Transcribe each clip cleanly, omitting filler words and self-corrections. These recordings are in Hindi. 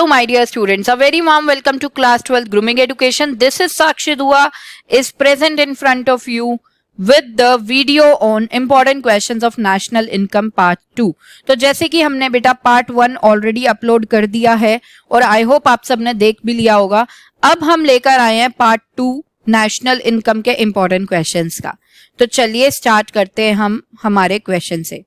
Hello my dear students, a very warm welcome to class 12 grooming education. This is Sakshi Dua is present in front of you with the video on important questions of national income part 2. तो जैसे कि हमने बेटा पार्ट 1 ऑलरेडी अपलोड कर दिया है और आई होप आप सबने देख भी लिया होगा. अब हम लेकर आए हैं पार्ट 2 नेशनल इनकम के इंपॉर्टेंट क्वेश्चंस का. तो चलिए स्टार्ट करते हैं हम हमारे क्वेश्चन से.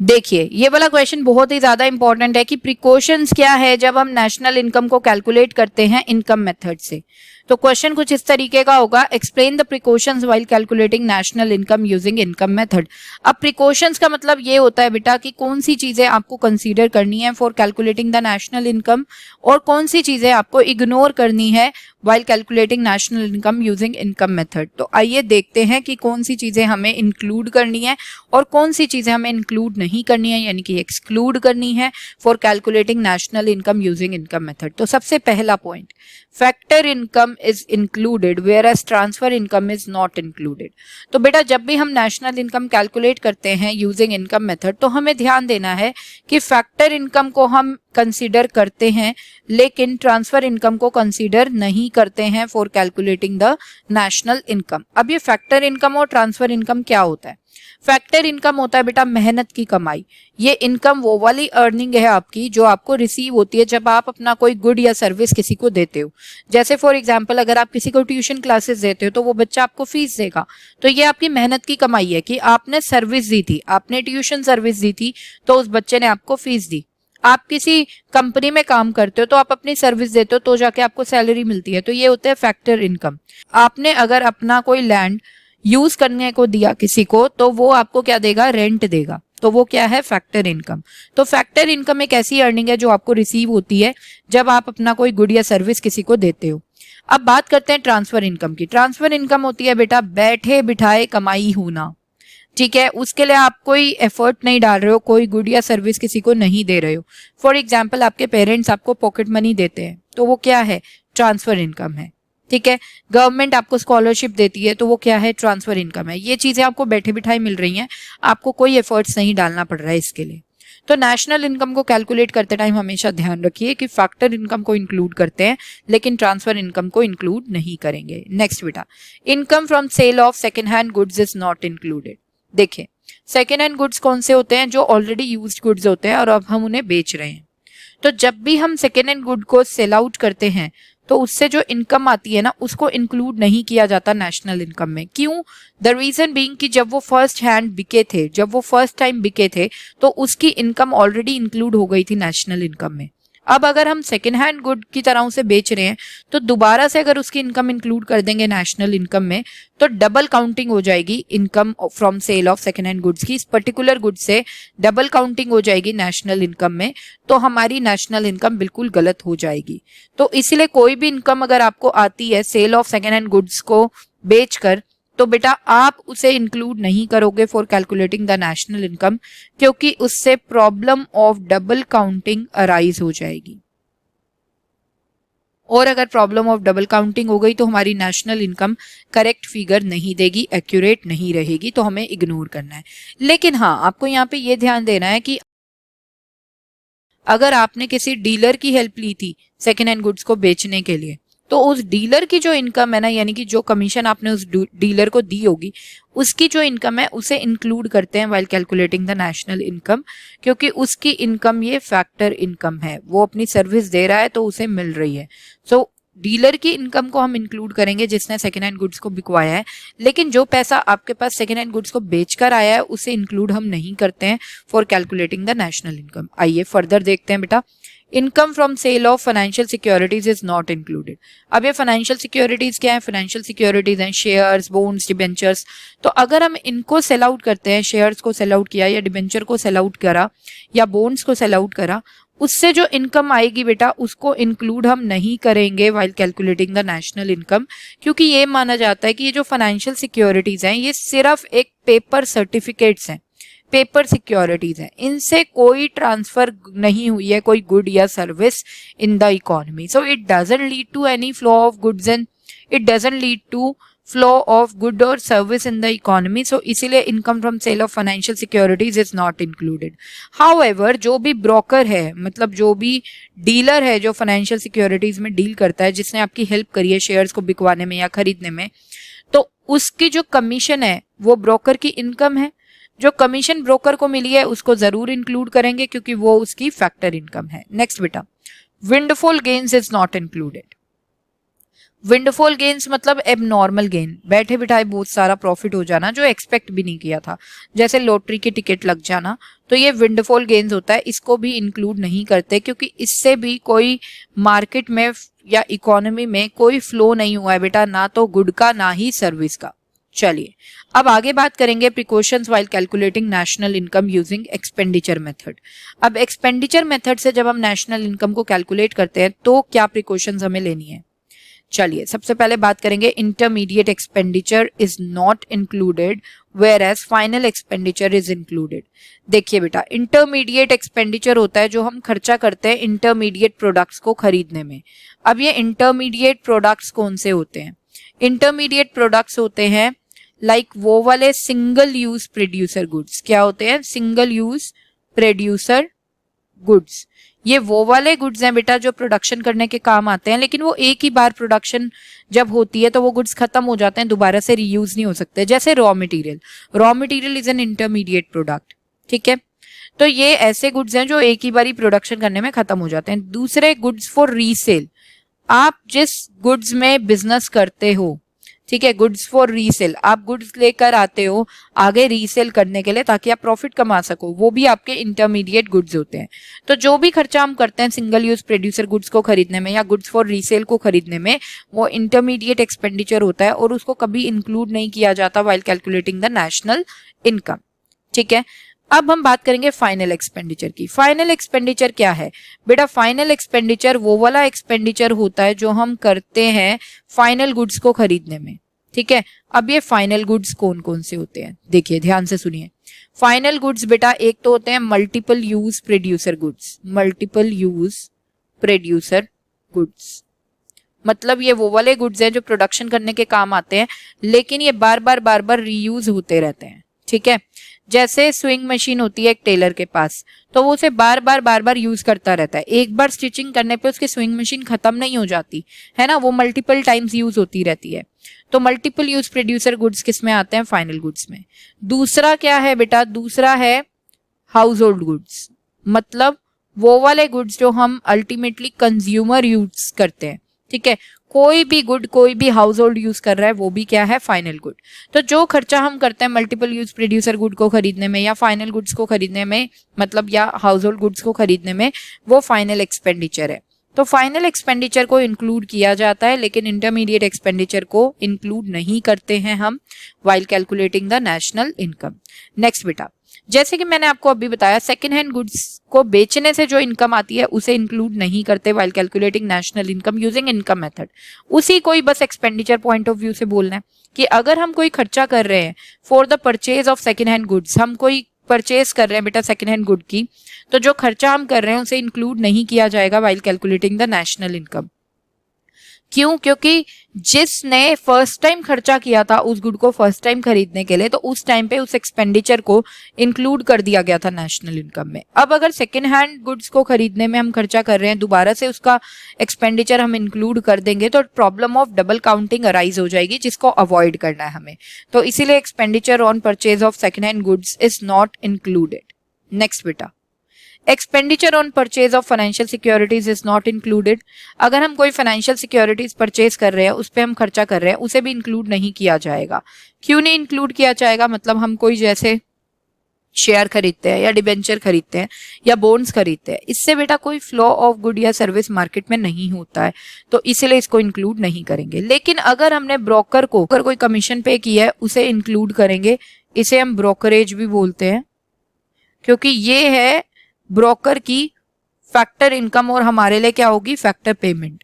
देखिए ये वाला क्वेश्चन बहुत ही ज्यादा इंपॉर्टेंट है कि प्रिकॉशंस क्या है जब हम नेशनल इनकम को कैलकुलेट करते हैं इनकम मेथड से. तो क्वेश्चन कुछ इस तरीके का होगा, explain the precautions while calculating national income using income method. अब प्रिकॉशंस का मतलब ये होता है बेटा कि कौन सी चीजें आपको कंसीडर करनी है for calculating the national income और कौन सी चीजें आपको इग्नोर करनी है while calculating national income using income method. तो आइए देखते हैं कि कौन सी चीजें हमें इंक्लूड करनी है और कौन सी चीजें हमें इंक्लूड नहीं करनी है, यानी कि एक्सक्लूड करनी है for calculating national income using income method. तो सबसे पहला point, factor income is included whereas transfer income is not included. तो बेटा जब भी हम नेशनल इनकम कैलकुलेट करते हैं यूजिंग इनकम मेथड तो हमें ध्यान देना है कि फैक्टर इनकम को हम कंसीडर करते हैं लेकिन ट्रांसफर इनकम को कंसीडर नहीं करते हैं for calculating the national income. अब ये फैक्टर इनकम और ट्रांसफर इनकम क्या होता है? फैक्टर इनकम होता है बेटा मेहनत की कमाई. ये इनकम वो वाली अर्निंग है आपकी जो आपको रिसीव होती है जब आप अपना कोई गुड या सर्विस किसी को देते हो. जैसे फॉर एग्जांपल अगर आप किसी को ट्यूशन क्लासेस देते हो तो वो बच्चा आपको फीस देगा. तो ये आपकी मेहनत की कमाई है कि आपने सर्विस दी थी, आपने ट्यूशन सर्विस दी थी तो उस बच्चे ने आपको फीस दी. आप किसी कंपनी में काम करते हो तो आप अपनी सर्विस देते हो तो जाके आपको सैलरी मिलती है. तो ये होता है फैक्टर इनकम. आपने अगर अपना कोई लैंड यूज करने को दिया किसी को तो वो आपको क्या देगा? रेंट देगा. तो वो क्या है? Factor income. तो फैक्टर इनकम एक ऐसी अर्निंग है जो आपको रिसीव होती है जब आप अपना कोई गुड या सर्विस किसी को देते हो. अब बात करते हैं ट्रांसफर इनकम की. ट्रांसफर इनकम होती है बेटा बैठे बिठाए कमाई होना. ठीक है, उसके लिए आप कोई एफर्ट नहीं डाल रहे हो, कोई गुड या सर्विस किसी को नहीं दे रहे हो. फॉर एग्जाम्पल आपके पेरेंट्स आपको पॉकेट मनी देते हैं तो वो क्या है? ट्रांसफर इनकम है. ठीक है, गवर्नमेंट आपको स्कॉलरशिप देती है तो वो क्या है? ट्रांसफर इनकम है. ये चीजें आपको बैठे बिठाए मिल रही हैं, आपको कोई एफर्ट्स नहीं डालना पड़ रहा है इसके लिए. तो नेशनल इनकम को कैलकुलेट करते टाइम हमेशा ध्यान रखिए कि फैक्टर इनकम को इंक्लूड करते हैं लेकिन ट्रांसफर इनकम को इंक्लूड नहीं करेंगे. नेक्स्ट बेटा, income from sale of second hand goods is not included. देखिए सेकेंड हैंड गुड्स कौन से होते हैं? जो ऑलरेडी यूज्ड गुड्स होते हैं और अब हम उन्हें बेच रहे हैं. तो जब भी हम सेकेंड हैंड गुड को सेल आउट करते हैं तो उससे जो इनकम आती है ना उसको इंक्लूड नहीं किया जाता नेशनल इनकम में. क्यों? द रीजन बीइंग कि जब वो फर्स्ट हैंड बिके थे, जब वो फर्स्ट टाइम बिके थे तो उसकी इनकम ऑलरेडी इंक्लूड हो गई थी नेशनल इनकम में. अब अगर हम सेकेंड हैंड गुड की तरह उसे बेच रहे हैं तो दोबारा से अगर उसकी इनकम इंक्लूड कर देंगे नेशनल इनकम में तो डबल काउंटिंग हो जाएगी income from sale of second hand goods की. इस पर्टिकुलर गुड से डबल काउंटिंग हो जाएगी नेशनल इनकम में तो हमारी नेशनल इनकम बिल्कुल गलत हो जाएगी. तो इसलिए कोई भी इनकम अगर आपको आती है sale of second hand goods को बेचकर तो बेटा आप उसे इंक्लूड नहीं करोगे for calculating the national income क्योंकि उससे problem of double counting arise हो जाएगी. और अगर प्रॉब्लम ऑफ डबल काउंटिंग हो गई तो हमारी नेशनल इनकम करेक्ट फिगर नहीं देगी, एक्यूरेट नहीं रहेगी, तो हमें इग्नोर करना है. लेकिन हाँ, आपको यहाँ पे ये ध्यान देना है कि अगर आपने किसी डीलर की हेल्प ली थी सेकेंड हैंड गुड्स को बेचने के लिए तो उस डीलर की जो इनकम है ना, यानी कि जो कमीशन आपने उस डीलर को दी होगी उसकी जो इनकम है उसे इंक्लूड करते हैं while calculating the national income क्योंकि उसकी इनकम ये फैक्टर इनकम है. वो अपनी सर्विस दे रहा है तो उसे मिल रही है. सो डीलर की इनकम को हम इंक्लूड करेंगे जिसने सेकेंड हैंड गुड्स को बिकवाया है, लेकिन जो पैसा आपके पास सेकेंड हैंड गुड्स को बेचकर आया है उसे इंक्लूड हम नहीं करते हैं for calculating the national income. आइए फर्दर देखते हैं बेटा. Income from sale of financial securities is not included. अब ये फाइनेंशियल सिक्योरिटीज क्या है? फाइनेंशियल सिक्योरिटीज हैं शेयर्स, बॉन्ड्स, डिबेंचर्स. तो अगर हम इनको सेल आउट करते हैं, शेयर्स को सेल आउट किया या डिबेंचर को सेल आउट करा या बॉन्ड्स को सेल आउट करा, उससे जो इनकम आएगी बेटा उसको इंक्लूड हम नहीं करेंगे while calculating the national income क्योंकि ये माना जाता है कि ये जो फाइनेंशियल सिक्योरिटीज हैं ये सिर्फ एक पेपर सर्टिफिकेट्स हैं, पेपर सिक्योरिटीज हैं. इनसे कोई ट्रांसफर नहीं हुई है कोई गुड या service in the economy. So it doesn't lead to any flow of goods and it doesn't lead to flow of good और service in the economy, so इसीलिए income from sale of financial securities is not included. However जो भी ब्रोकर है, मतलब जो भी डीलर है जो फाइनेंशियल सिक्योरिटीज में डील करता है, जिसने आपकी हेल्प करी है शेयर्स को बिकवाने में या खरीदने में, तो उसकी जो कमीशन है वो ब्रोकर की इनकम है। जो कमीशन ब्रोकर को मिली है उसको जरूर इंक्लूड करेंगे क्योंकि वो उसकी फैक्टर इनकम है। नेक्स्ट बेटा, windfall gains is not included. Windfall gains मतलब एबनॉर्मल गेन, बैठे बिठाए बहुत सारा प्रॉफिट हो जाना जो एक्सपेक्ट भी नहीं किया था, जैसे लॉटरी की टिकट लग जाना, तो ये विंडफॉल गेन्स होता है। इसको भी इंक्लूड नहीं करते क्योंकि इससे भी कोई मार्केट में या इकोनॉमी में कोई फ्लो नहीं हुआ है बेटा, ना तो गुड का ना ही सर्विस का। चलिए अब आगे बात करेंगे precautions while calculating national income using expenditure method. अब एक्सपेंडिचर मेथड से जब हम नेशनल इनकम को कैलकुलेट करते हैं तो क्या प्रिकॉशंस हमें लेनी है। चलिए सबसे पहले बात करेंगे intermediate expenditure is not included whereas final expenditure is included. देखिए बेटा, इंटरमीडिएट एक्सपेंडिचर होता है जो हम खर्चा करते हैं इंटरमीडिएट प्रोडक्ट्स को खरीदने में। अब ये इंटरमीडिएट प्रोडक्ट्स कौन से होते हैं? इंटरमीडिएट प्रोडक्ट्स होते हैं लाइक वो वाले सिंगल यूज प्रोड्यूसर गुड्स। क्या होते हैं? Single use producer goods. ये वो वाले गुड्स हैं बेटा जो प्रोडक्शन करने के काम आते हैं, लेकिन वो एक ही बार प्रोडक्शन जब होती है तो वो गुड्स खत्म हो जाते हैं, दोबारा से रीयूज नहीं हो सकते। जैसे raw material, raw material is an intermediate product, ठीक है। तो ये ऐसे गुड्स हैं जो एक ही बारी प्रोडक्शन करने में खत्म हो जाते हैं। दूसरे गुड्स फॉर रीसेल, आप जिस गुड्स में बिजनेस करते हो, ठीक है, गुड्स फॉर रीसेल, आप गुड्स लेकर आते हो आगे रीसेल करने के लिए ताकि आप प्रॉफिट कमा सको, वो भी आपके इंटरमीडिएट गुड्स होते हैं। तो जो भी खर्चा हम करते हैं सिंगल यूज प्रोड्यूसर गुड्स को खरीदने में या गुड्स फॉर रीसेल को खरीदने में, वो इंटरमीडिएट एक्सपेंडिचर होता है और उसको कभी इंक्लूड नहीं किया जाता while calculating the national income, ठीक है। अब हम बात करेंगे फाइनल एक्सपेंडिचर की। फाइनल एक्सपेंडिचर क्या है बेटा? फाइनल एक्सपेंडिचर वो वाला एक्सपेंडिचर होता है जो हम करते हैं फाइनल गुड्स को खरीदने में, ठीक है। अब ये फाइनल गुड्स कौन कौन से होते हैं, देखिए ध्यान से सुनिए। फाइनल गुड्स बेटा एक तो होते हैं multiple use producer goods. Multiple use producer goods मतलब ये वो वाले गुड्स हैं जो प्रोडक्शन करने के काम आते हैं लेकिन ये बार बार रीयूज होते रहते हैं, ठीक है। जैसे स्विंग मशीन होती है एक टेलर के पास, तो वो उसे बार बार यूज करता रहता है। एक बार स्टिचिंग करने पे उसकी स्विंग मशीन खत्म नहीं हो जाती है ना, वो मल्टीपल टाइम्स यूज होती रहती है। तो मल्टीपल यूज प्रोड्यूसर गुड्स किस में आते हैं? फाइनल गुड्स में। दूसरा क्या है बेटा? दूसरा है हाउस होल्ड गुड्स, मतलब वो वाले गुड्स जो हम अल्टीमेटली कंज्यूमर यूज करते हैं, ठीक है। कोई भी गुड कोई भी हाउस होल्ड यूज कर रहा है वो भी क्या है? Final good. तो जो खर्चा हम करते हैं मल्टीपल यूज प्रोड्यूसर गुड को खरीदने में या फाइनल गुड्स को खरीदने में, मतलब या हाउस होल्ड गुड्स को खरीदने में, वो फाइनल एक्सपेंडिचर है। तो फाइनल एक्सपेंडिचर को इंक्लूड किया जाता है लेकिन इंटरमीडिएट एक्सपेंडिचर को इंक्लूड नहीं करते हैं हम while calculating the national income. Next बेटा, जैसे कि मैंने आपको अभी बताया सेकेंड हैंड गुड्स को बेचने से जो इनकम आती है उसे इंक्लूड नहीं करते while calculating national income using income method. उसी को ही बस एक्सपेंडिचर पॉइंट ऑफ व्यू से बोलना है कि अगर हम कोई खर्चा कर रहे हैं for the purchase of second hand goods, हम कोई परचेज कर रहे हैं बेटा सेकेंड हैंड गुड की, तो जो खर्चा हम कर रहे हैं उसे इंक्लूड नहीं किया जाएगा while calculating the national income. क्यों? क्योंकि जिसने फर्स्ट टाइम खर्चा किया था उस गुड को फर्स्ट टाइम खरीदने के लिए, तो उस टाइम पे उस एक्सपेंडिचर को इंक्लूड कर दिया गया था नेशनल इनकम में। अब अगर सेकेंड हैंड गुड्स को खरीदने में हम खर्चा कर रहे हैं, दोबारा से उसका एक्सपेंडिचर हम इंक्लूड कर देंगे तो problem of double counting arise हो जाएगी, जिसको अवॉइड करना है हमें। तो इसीलिए expenditure on purchase of second hand goods is not included. Next बेटा, expenditure on purchase of financial securities is not included. अगर हम कोई फाइनेंशियल सिक्योरिटीज परचेज कर रहे हैं, उस पर हम खर्चा कर रहे हैं, उसे भी इंक्लूड नहीं किया जाएगा। क्यों नहीं इंक्लूड किया जाएगा? मतलब हम कोई जैसे शेयर खरीदते हैं या डिबेंचर खरीदते हैं या बॉन्ड्स खरीदते हैं, इससे बेटा कोई फ्लो ऑफ गुड या सर्विस मार्केट में नहीं होता है, तो इसीलिए इसको इंक्लूड नहीं करेंगे। लेकिन अगर हमने ब्रोकर को अगर कोई कमीशन पे किया है उसे इंक्लूड करेंगे। इसे हम ब्रोकरेज भी बोलते हैं क्योंकि ये है ब्रोकर की फैक्टर इनकम और हमारे लिए क्या होगी? Factor payment.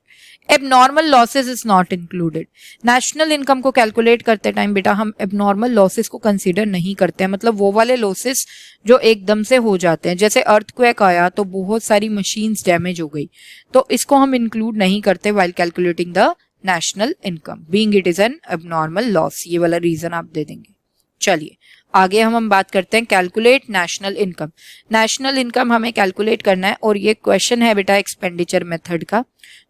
Abnormal losses is not included. National income को कैलकुलेट करते टाइम बेटा हम एबनॉर्मल लॉसेस को कंसीडर नहीं करते हैं, मतलब वो वाले लॉसेस जो एकदम से हो जाते हैं, जैसे अर्थक्वेक आया तो बहुत सारी मशीन्स डैमेज हो गई, तो इसको हम इंक्लूड नहीं करते while calculating the national income, being it is an abnormal loss, ये वाला रीजन आप दे देंगे। चलिए आगे हम बात करते हैं calculate national income. National income हमें कैलकुलेट करना है और ये क्वेश्चन है बेटा एक्सपेंडिचर मेथड का।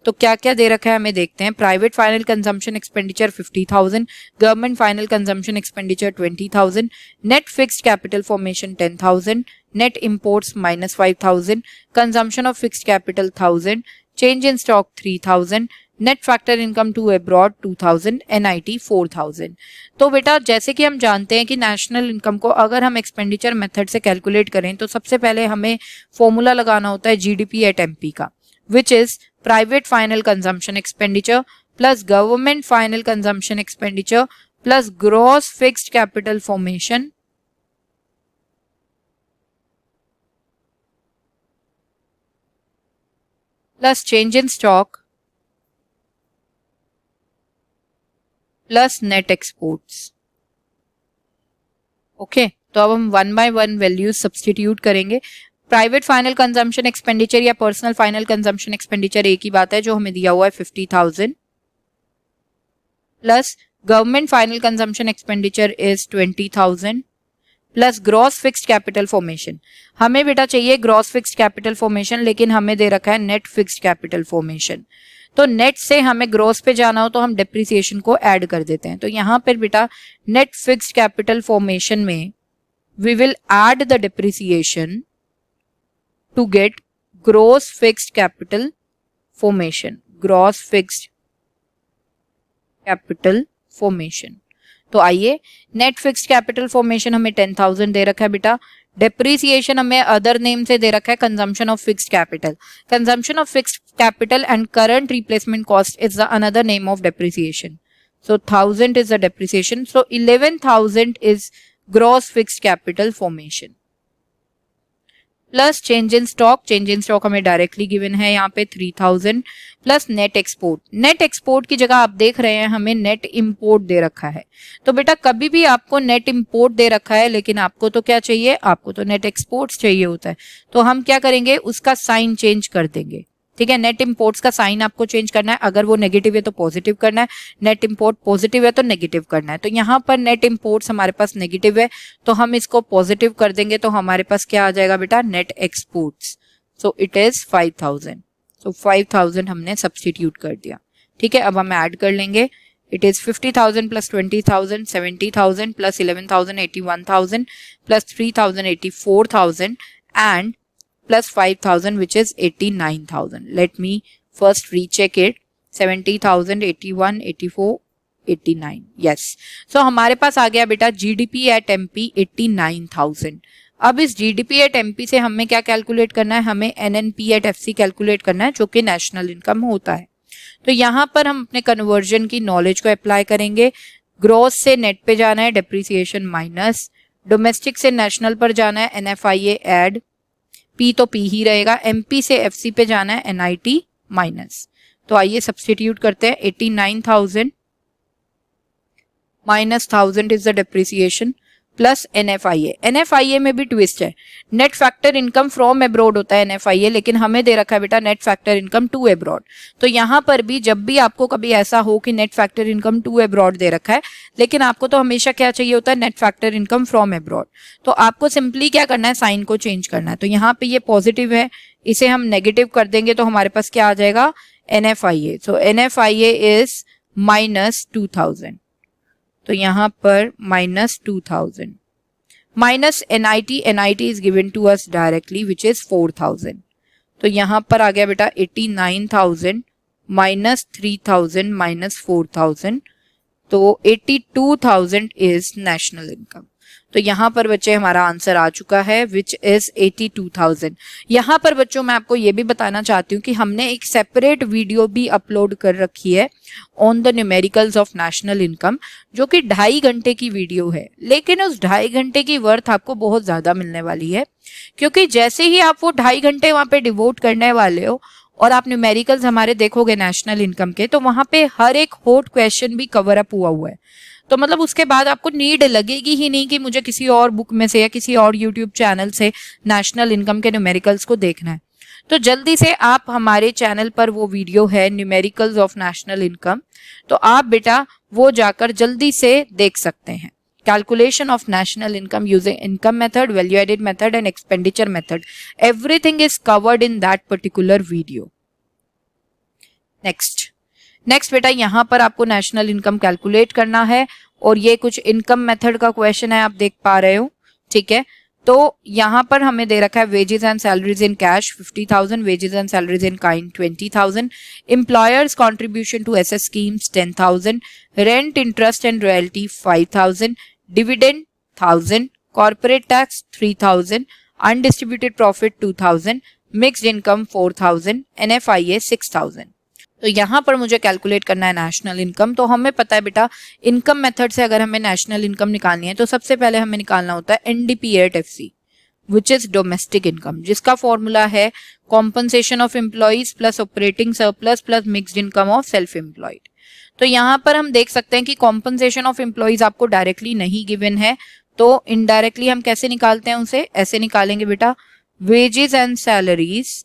तो क्या क्या दे रखा है हमें देखते हैं। Private final consumption expenditure 50,000, government final consumption expenditure 20,000, net fixed capital formation 10,000, net imports -5,000, consumption of fixed capital 1,000, change in stock 3,000, net factor income to abroad 2,000, NIT 4,000। तो बेटा जैसे कि हम जानते हैं कि नेशनल इनकम को अगर हम एक्सपेंडिचर मेथड से कैलकुलेट करें तो सबसे पहले हमें फॉर्मूला लगाना होता है जीडीपी एट एमपी का, which is private final consumption expenditure plus government final consumption expenditure plus gross fixed capital formation plus change in stock plus net exports. Okay, तो अब हम 1 बाय 1 वैल्यूज सब्स्टिट्यूट करेंगे। प्राइवेट फाइनल कंजम्पशन एक्सपेंडिचर या पर्सनल फाइनल कंजम्पशन एक्सपेंडिचर एक ही बात है, जो हमें दिया हुआ है 50,000 plus government final consumption expenditure is 20,000 plus gross fixed capital formation. हमें बेटा चाहिए ग्रॉस फिक्स्ड कैपिटल फॉर्मेशन, लेकिन हमें दे रखा है नेट फिक्स्ड कैपिटल फॉर्मेशन। तो नेट से हमें ग्रॉस पे जाना हो तो हम डेप्रिसिएशन को ऐड कर देते हैं। तो यहां पर बेटा नेट फिक्स्ड कैपिटल फॉर्मेशन में we will add the depreciation to get gross fixed capital formation, gross fixed capital formation. तो आइए, नेट फिक्स्ड कैपिटल फॉर्मेशन हमें 10,000 दे रखा है बेटा। डेप्रिसिएशन हमें अदर नेम से दे रखा है consumption of fixed capital. Consumption of fixed capital and current replacement cost is the another name of depreciation. So 1,000 is the depreciation. So 11,000 is gross fixed capital formation. Plus change in stock, change in stock हमें डायरेक्टली गिवन है यहाँ पे 3,000 plus net export. Net export की जगह आप देख रहे हैं हमें नेट इंपोर्ट दे रखा है। तो बेटा कभी भी आपको नेट इंपोर्ट दे रखा है लेकिन आपको तो क्या चाहिए, आपको तो नेट एक्सपोर्ट चाहिए होता है। तो हम क्या करेंगे, उसका साइन चेंज कर देंगे। ठीक है, नेट इंपोर्ट्स का साइन आपको चेंज करना है। अगर वो नेगेटिव है तो पॉजिटिव करना है, नेट इंपोर्ट पॉजिटिव है तो नेगेटिव करना है। तो यहाँ पर नेट इंपोर्ट्स हमारे पास नेगेटिव है तो हम इसको पॉजिटिव कर देंगे। तो हमारे पास क्या आ जाएगा बेटा, net exports. So it is 5,000। सो 5,000 हमने सब्स्टिट्यूट कर दिया। ठीक है, अब हम ऐड कर लेंगे। It is 50,000 plus 20,000 70,000 plus 11,000 81,000 plus 3,000 84,000 and plus 5,000 which is 89,000. Let me first recheck it. 70,000 81 84 89. Yes. So हमारे पास आ गया बेटा GDP at MP 89,000. अब इस GDP at MP से हमें क्या कैलकुलेट करना है, हमें NNP at FC कैलकुलेट करना है जो कि नेशनल इनकम होता है। तो यहाँ पर हम अपने कन्वर्जन की नॉलेज को अप्लाई करेंगे। ग्रॉस से नेट पे जाना है, डेप्रिसिएशन माइनस, डोमेस्टिक से नेशनल पर जाना है, NFIA ऐड, पी तो पी ही रहेगा, एमपी से एफसी पे जाना है, एनआईटी माइनस। तो आइए सब्स्टिट्यूट करते हैं। 89,000 minus 1,000 is the depreciation plus NFIA. NFIA में भी ट्विस्ट है, net factor income from abroad होता है एनएफआईए, लेकिन हमें दे रखा है बेटा net factor income to abroad. तो यहाँ पर भी जब भी आपको कभी ऐसा हो कि net factor income to abroad दे रखा है लेकिन आपको तो हमेशा क्या चाहिए होता है, net factor income from abroad, तो आपको सिंपली क्या करना है, साइन को चेंज करना है। तो यहाँ पे ये पॉजिटिव है, इसे हम नेगेटिव कर देंगे तो हमारे पास क्या आ जाएगा, NFIA. So NFIA is minus 2,000। तो यहाँ पर minus 2,000 minus NIT, NIT is given to us directly which is 4,000। तो यहाँ पर आ गया बेटा 89,000 माइनस 3,000 माइनस 4,000, तो 82,000 इज नेशनल इनकम। तो यहाँ पर बच्चे हमारा आंसर आ चुका है विच इज 82,000। यहाँ पर बच्चों मैं आपको ये भी बताना चाहती हूँ कि हमने एक सेपरेट वीडियो भी अपलोड कर रखी है on the numericals of national income, जो कि 2.5 घंटे की वीडियो है। लेकिन उस 2.5 घंटे की वर्थ आपको बहुत ज्यादा मिलने वाली है, क्योंकि जैसे ही आप वो 2.5 घंटे वहां पे डिवोट करने वाले हो और आप न्यूमेरिकल्स हमारे देखोगे नेशनल इनकम के, तो वहां पे हर एक हॉट क्वेश्चन भी कवर अप हुआ है। तो मतलब उसके बाद आपको नीड लगेगी ही नहीं कि मुझे किसी और बुक में से या किसी और यूट्यूब चैनल से नेशनल इनकम के न्यूमेरिकल्स को देखना है। तो जल्दी से आप हमारे चैनल पर वो वीडियो है न्यूमेरिकल्स ऑफ नेशनल इनकम, तो आप बेटा वो जाकर जल्दी से देख सकते हैं. Calculation of national income using income method, value added method and expenditure method. Everything is covered in that particular video. Next बेटा यहाँ पर आपको नेशनल इनकम कैलकुलेट करना है और ये कुछ इनकम मेथड का क्वेश्चन है, आप देख पा रहे हो. ठीक है, तो यहाँ पर हमें दे रखा है wages and salaries in cash 50,000, wages and salaries in kind 20,000, employers contribution to SS schemes 10,000, rent interest and royalty 5,000, dividend 1,000, corporate tax 3,000, undistributed profit 2,000, mixed income 4,000, NFIA 6,000. तो यहाँ पर मुझे कैलकुलेट करना है नेशनल इनकम. तो हमें पता है बेटा इनकम मेथड से अगर हमें नेशनल इनकम निकालनी है तो सबसे पहले हमें निकालना होता है NDP-8FC which is domestic income, जिसका फॉर्मूला है compensation of employees plus operating surplus plus mixed income of self employed. तो यहाँ पर हम देख सकते हैं कि कॉम्पनसेशन ऑफ एम्प्लॉइज आपको डायरेक्टली नहीं गिवन है, तो इनडायरेक्टली हम कैसे निकालते हैं उसे, ऐसे निकालेंगे बेटा wages and salaries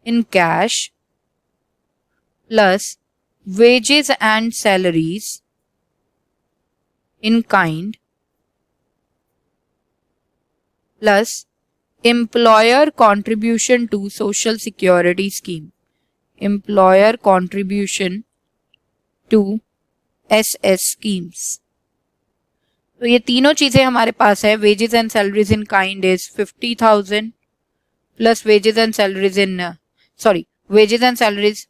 in cash plus wages and salaries in kind plus employer contribution to social security scheme, employer contribution to SS schemes. तो ये तीनों चीजें हमारे पास है. wages and salaries in kind is 50,000 plus wages and salaries in wages and salaries.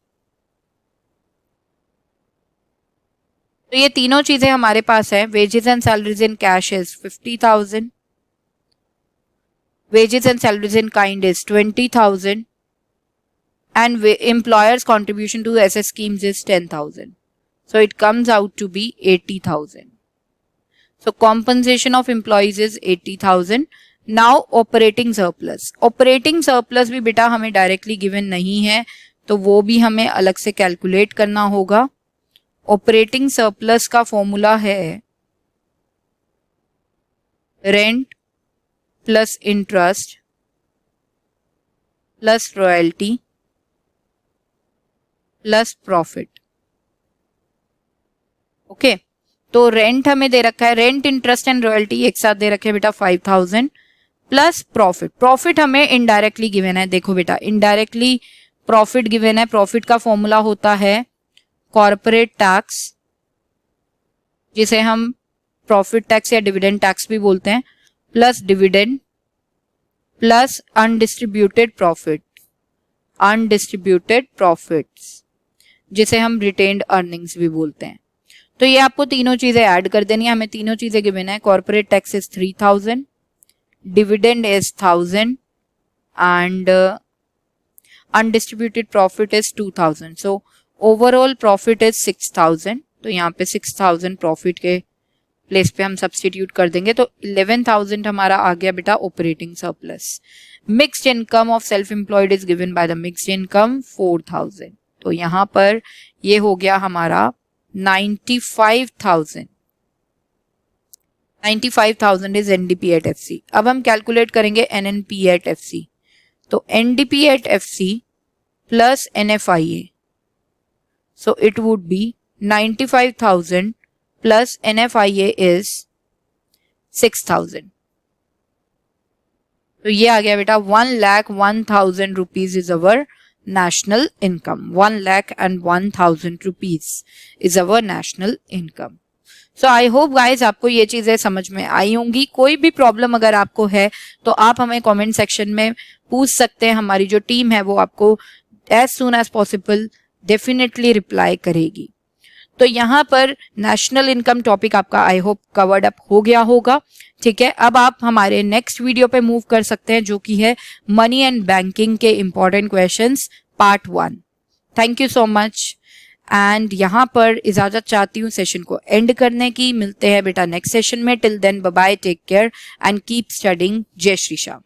तो ये तीनों चीजें हमारे पास है. wages and salaries in cash is 50,000, wages and salaries in kind is 20,000 and employers contribution to SS schemes is 10,000. So it comes out to be 80,000. So compensation of employees is 80,000. Now operating surplus. Operating surplus भी बेटा हमें डायरेक्टली गिवन नहीं है, तो वो भी हमें अलग से कैलकुलेट करना होगा. ऑपरेटिंग सरप्लस का फॉर्मूला है rent plus interest plus royalty plus profit. Okay, तो रेंट हमें दे रखा है, रेंट इंटरेस्ट एंड रॉयल्टी एक साथ दे रखे हैं बेटा 5,000 प्लस प्रॉफिट. प्रॉफिट हमें इनडायरेक्टली गिवन है. देखो बेटा इनडायरेक्टली प्रॉफिट गिवन है. प्रॉफिट का फॉर्मूला होता है कॉर्पोरेट टैक्स, जिसे हम प्रॉफिट टैक्स या डिविडेंड टैक्स भी बोलते हैं, plus dividend plus undistributed profit, undistributed profits जिसे हम रिटेन्ड अर्निंग्स भी बोलते हैं. तो ये आपको तीनों चीजें ऐड कर देनी है. हमें तीनों चीजें गिवन है. Corporate tax is 3,000, dividend is 1,000 and undistributed profit is 2,000. So overall profit is 6,000. तो यहाँ पे 6,000 प्रॉफिट के प्लेस पे हम सब्सटीट्यूट कर देंगे, तो 11,000 हमारा आ गया बेटा operating surplus. Mixed income of self employed is given by the mixed income 4,000. तो यहाँ पर ये हो गया हमारा 95,000. 95,000 इज NDP-8FC. अब हम कैलकुलेट करेंगे NNP-8FC. तो NDP-8FC plus NFIA. So it would be 95,000 plus NFIA is 6,000. तो ये आ गया बेटा 1,01,000 rupees is our national income. 1,01,000 rupees is our national income. So I hope guys आपको ये चीजें समझ में आई होंगी. कोई भी प्रॉब्लम अगर आपको है तो आप हमें कमेंट सेक्शन में पूछ सकते हैं. हमारी जो टीम है वो आपको as soon as possible definitely reply करेगी. तो यहाँ पर नेशनल इनकम टॉपिक आपका आई होप कवर्ड अप हो गया होगा. ठीक है, अब आप हमारे नेक्स्ट वीडियो पे मूव कर सकते हैं जो कि है मनी एंड बैंकिंग के important questions part 1. Thank you so much. And यहाँ पर इजाजत चाहती हूँ सेशन को एंड करने की. मिलते हैं बेटा नेक्स्ट सेशन में. Till then bye bye, take care and keep studying. जय श्री श्याम.